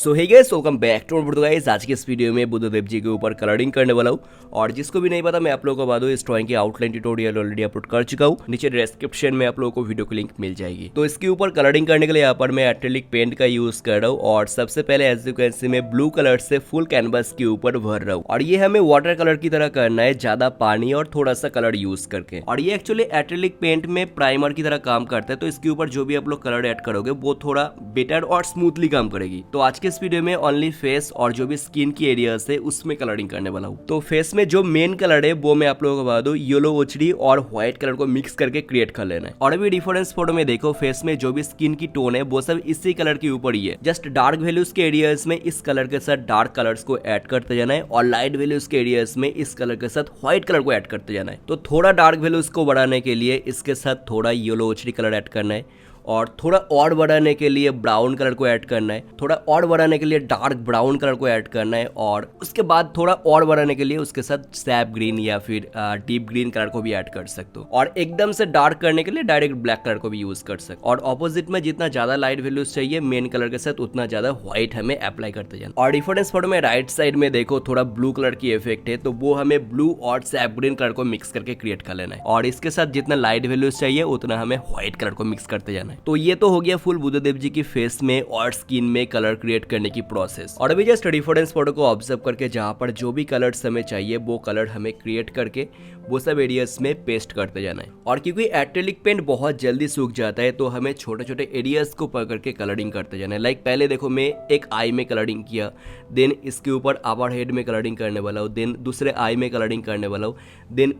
So hey guys, welcome back to our guys. आज के इस वीडियो में बुद्धदेव जी के ऊपर कलरिंग करने वाला हूँ। और जिसको भी नहीं पता, मैं आप लोगों को बता दूं, इस ड्राइंग की आउटलाइन ट्यूटोरियल ऑलरेडी अपलोड कर चुका हूँ। नीचे डिस्क्रिप्शन में आप लोगों को वीडियो की लिंक मिल जाएगी। तो इसके ऊपर कलरिंग करने के लिए यहाँ पर मैं एक्रेलिक पेंट का यूज कर रहा हूँ। और सबसे पहले एज यू कैन सी मैं ब्लू कलर से फुल कैनवस के ऊपर भर रहा हूँ। और ये हमें वाटर कलर की तरह करना है, ज्यादा पानी और थोड़ा सा कलर यूज करके। और ये एक्चुअली एक्रेलिक पेंट में प्राइमर की तरह काम करता है, तो इसके ऊपर जो भी आप लोग कलर ऐड करोगे वो थोड़ा बेटर और स्मूथली काम करेगी। तो आज के इस वीडियो में ओनली फेस और जो भी स्किन की एरियाज है उसमें कलरिंग करने वाला हूँ। तो फेस में जो मेन कलर है वो मैं आप लोगों को बता दूं, येलो ओचडी और व्हाइट कलर को मिक्स करके क्रिएट कर लेना है। और अभी डिफरेंस फोटो में देखो, फेस में जो भी स्किन की टोन है वो सब इसी कलर के ऊपर ही है। जस्ट डार्क वैल्यूज के एरियाज में इस कलर के साथ डार्क कलर्स को ऐड करते जाना है, और लाइट वैल्यूज के एरियाज में इस कलर के साथ व्हाइट कलर को ऐड करते जाना है। तो थोड़ा डार्क वैल्यूज को बढ़ाने के लिए इसके साथ थोड़ा येलो ओचडी कलर ऐड करना है, और थोड़ा और बढ़ाने के लिए ब्राउन कलर को ऐड करना है, थोड़ा और बढ़ाने के लिए डार्क ब्राउन कलर को ऐड करना है, और उसके बाद थोड़ा और बढ़ाने के लिए उसके साथ सैप ग्रीन या फिर डीप ग्रीन कलर को भी ऐड कर सकते हो। और एकदम से डार्क करने के लिए डायरेक्ट ब्लैक कलर को भी यूज कर सकते हो। और ऑपोजिट में जितना ज्यादा लाइट वैल्यूज चाहिए मेन कलर के साथ, उतना ज्यादा व्हाइट हमें अप्लाई करते जाना। और डिफरेंस फोटो में राइट साइड में देखो, थोड़ा ब्लू कलर की इफेक्ट है, तो वो हमें ब्लू और सैप ग्रीन कलर को मिक्स करके क्रिएट कर लेना है। और इसके साथ जितना लाइट वैल्यूज चाहिए उतना हमें व्हाइट कलर को मिक्स करते जाना है। तो ये तो हो गया फुल बुद्धदेव जी की फेस में और स्किन में कलर क्रिएट करने की प्रोसेस। और अभी जस्ट डिफरेंस फोटो को ऑब्जर्व करके जहां पर जो भी कलर्स हमें चाहिए वो कलर हमें क्रिएट करके वो सब एरियाज में पेस्ट करते जाना है। और क्योंकि एक्रेलिक पेंट बहुत जल्दी सूख जाता है, तो हमें छोटे छोटे एरियाज को पकड़ के कलरिंग करते जाना है। लाइक पहले देखो, मैं एक आई में कलरिंग किया, देन इसके ऊपर अपर हेड में कलरिंग करने वाला हूँ, देन दूसरे आई में कलरिंग करने वाला हूँ, देन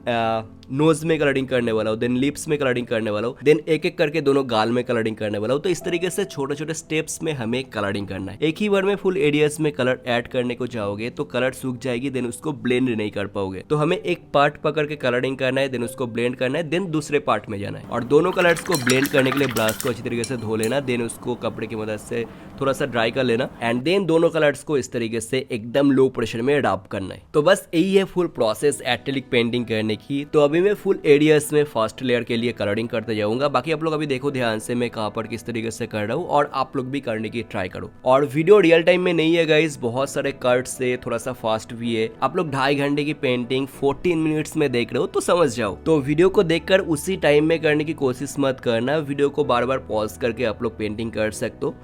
नोज में कलरिंग करने वाला हूँ, देन लिप्स में कलरिंग करने वाला हूँ, देन एक एक करके दोनों गाल में कलरिंग करने वाला हूँ। तो इस तरीके से छोटे छोटे स्टेप्स में हमें कलरिंग करना है। एक ही बार में फुल एरियाज में कलर ऐड करने को जाओगे तो कलर सूख जाएगी, देन उसको ब्लेंड नहीं कर पाओगे। तो हमें एक पार्ट पकड़ के कलरिंग करना है, देन उसको ब्लेंड करना है, देन दूसरे पार्ट में जाना है। और दोनों कलर्स को ब्लेंड करने के लिए ब्रश को अच्छी तरीके से धो लेना, देन उसको कपड़े की मदद से थोड़ा सा ड्राई कर लेना, एंड देन दोनों कलर्स को इस तरीके से एकदम लो प्रेशर में रब करना है। तो बस यही है फुल प्रोसेस एक्रेलिक पेंटिंग करने की। तो अभी मैं फुल एरियाज में फर्स्ट लेयर के लिए कलरिंग करते जाऊंगा। बाकी आप लोग अभी देखो ध्यान से मैं कहां पर किस तरीके से कर रहा हूँ, और आप लोग भी करने की ट्राई करो। और वीडियो रियल टाइम में नहीं है गाइस, बहुत सारे कट्स से थोड़ा सा फास्ट भी है। आप लोग 2.5 घंटे की पेंटिंग 14 मिनट्स में देख रहे हो तो समझ जाओ। तो वीडियो को देखकर उसी टाइम में करने की कोशिश मत करना, वीडियो को बार बार पॉज करके आप लोग पेंटिंग कर सकते हो।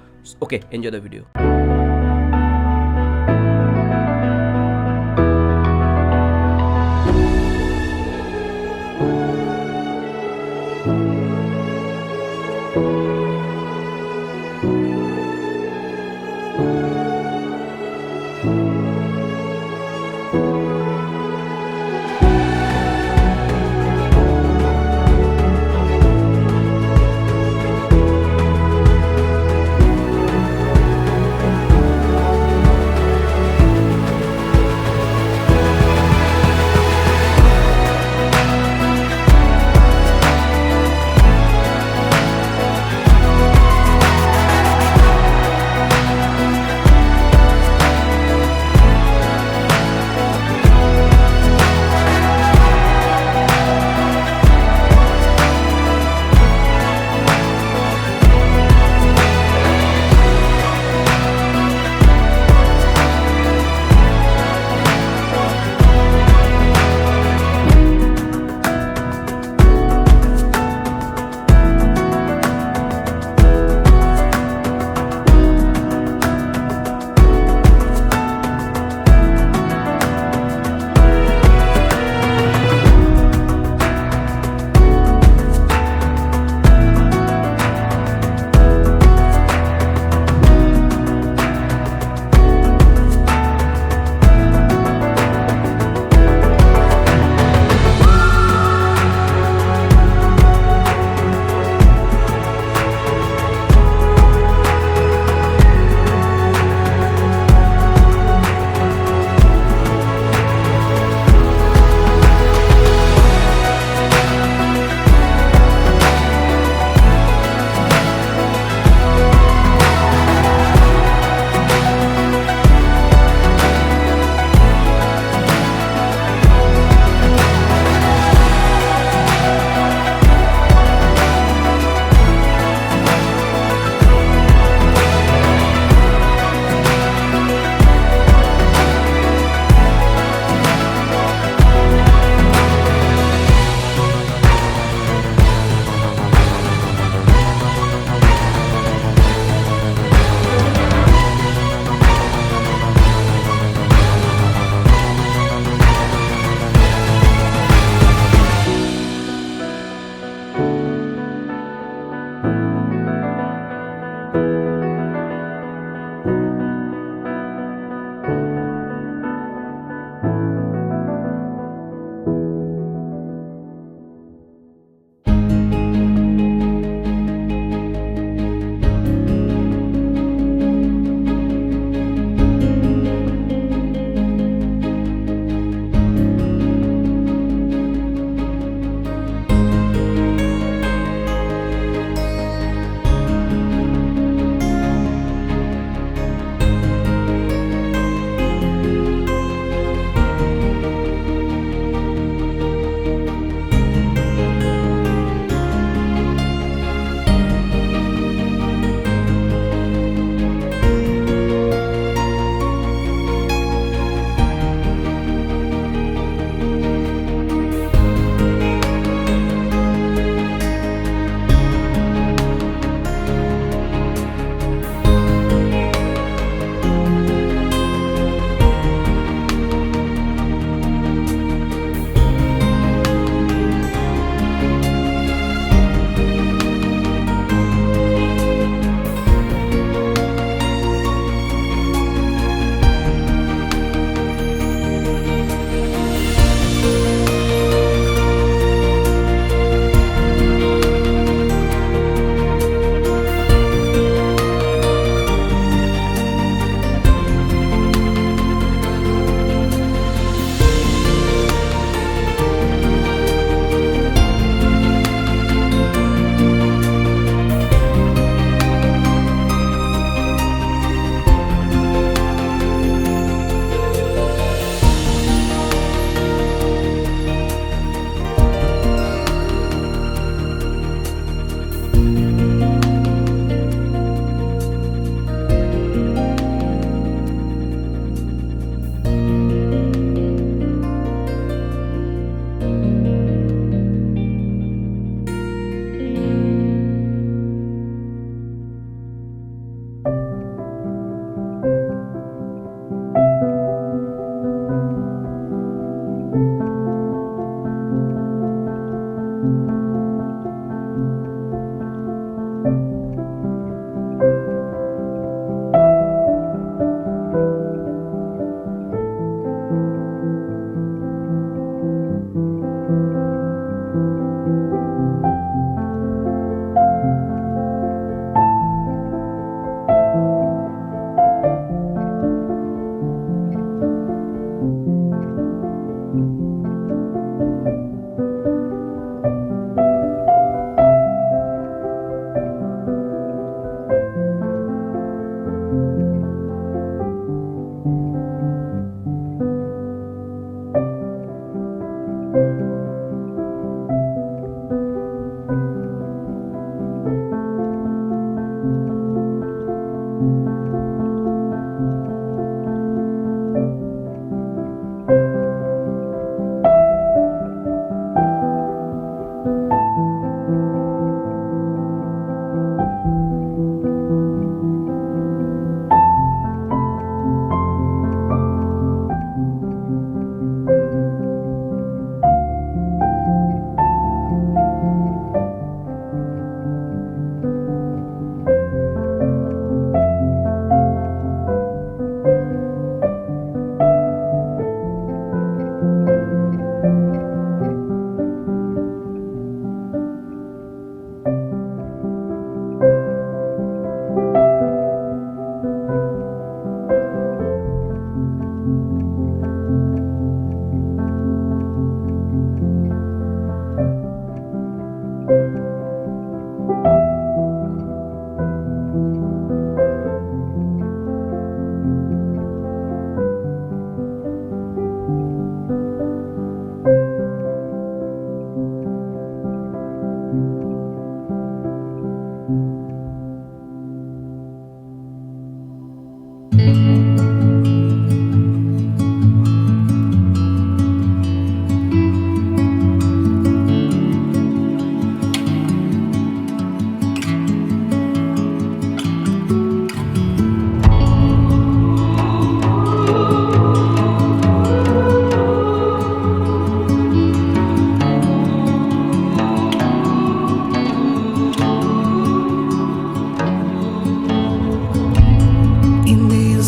Okay, enjoy the video.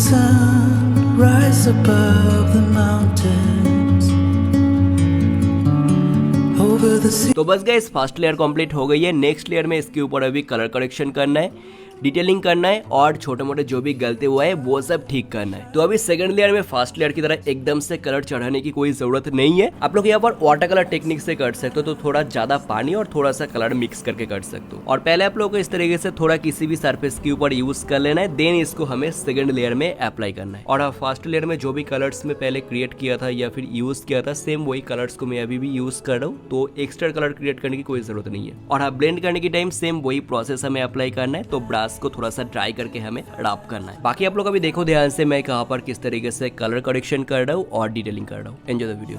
sun rise above the mountains over the sea. तो बस गाइस फर्स्ट लेयर कंप्लीट हो गई है। नेक्स्ट लेयर में इसके ऊपर अभी कलर करेक्शन करना है, डिटेलिंग करना है और छोटे मोटे जो भी गलती हुआ है वो सब ठीक करना है। तो अभी सेकंड लेयर में फर्स्ट लेयर की तरह एकदम से कलर चढ़ाने की कोई जरूरत नहीं है। आप लोग यहाँ पर वाटर कलर टेक्निक से कर सकते हो, तो थोड़ा ज्यादा पानी और थोड़ा सा कलर मिक्स करके कर सकते हो। और पहले आप लोग को इस तरीके से थोड़ा किसी भी सरफेस के ऊपर यूज कर लेना है, देन इसको हमें सेकंड लेयर में अप्लाई करना है। और हाँ, फर्स्ट लेयर में जो भी कलर्स में पहले क्रिएट किया था या फिर यूज किया था, सेम वही कलर्स को मैं अभी भी यूज कर रहा हूँ, तो एक्स्ट्रा कलर क्रिएट करने की कोई जरूरत नहीं है। और हाँ, ब्लेंड करने की टाइम सेम वही प्रोसेस हमें अप्लाई करना है, तो ब्रश को थोड़ा सा ड्राई करके हमें रब करना है। बाकी आप लोग अभी देखो ध्यान से मैं कहां पर किस तरीके से कलर करेक्शन कर रहा हूं और डिटेलिंग कर रहा हूं। Enjoy the video.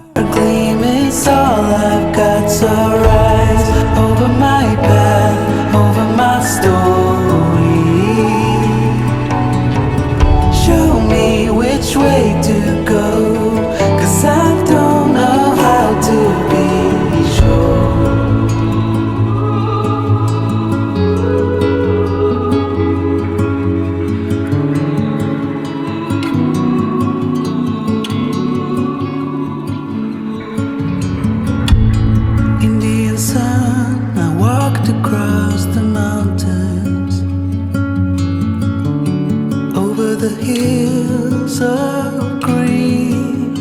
The hills of green,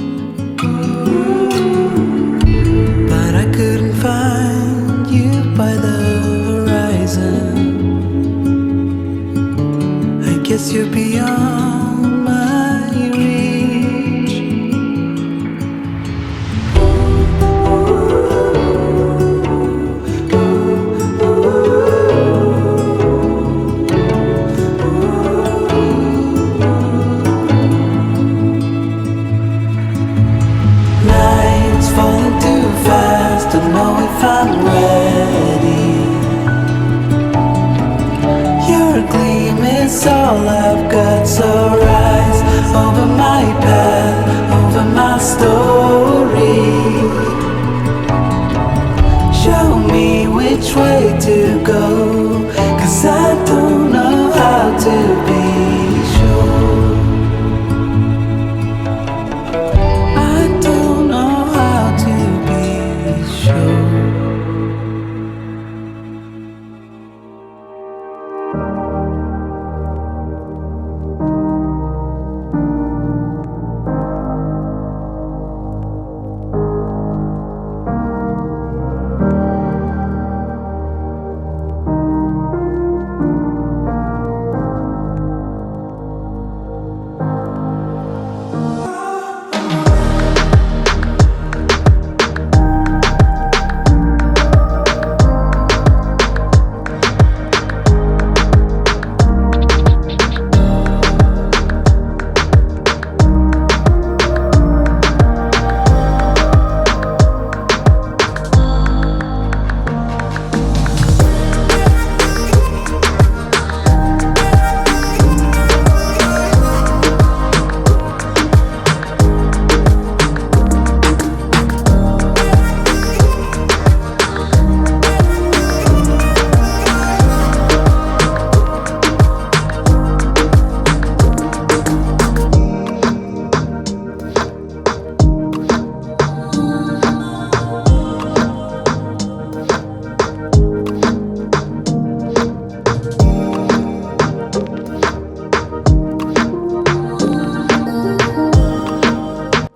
but I couldn't find you by the horizon. I guess you're beyond my reach. Don't know if I'm ready. Your gleam is all I've got, so rise over my path, over my story. Show me which way to go, 'cause I don't know how to be sure.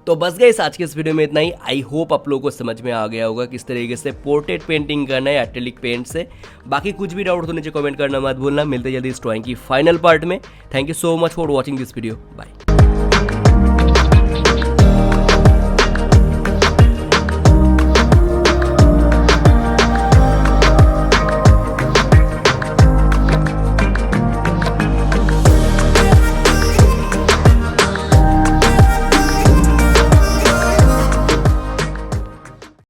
तो बस guys आज के इस video में इतना ही। I hope आप लोगों को समझ में आ गया होगा किस तरीके से पोर्ट्रेट पेंटिंग करना है एक्रिलिक पेंट से। बाकी कुछ भी डाउट हो नीचे कमेंट करना मत भूलना। मिलते जल्दी इस ड्राइंग की फाइनल पार्ट में। Thank you so much for watching this video. Bye.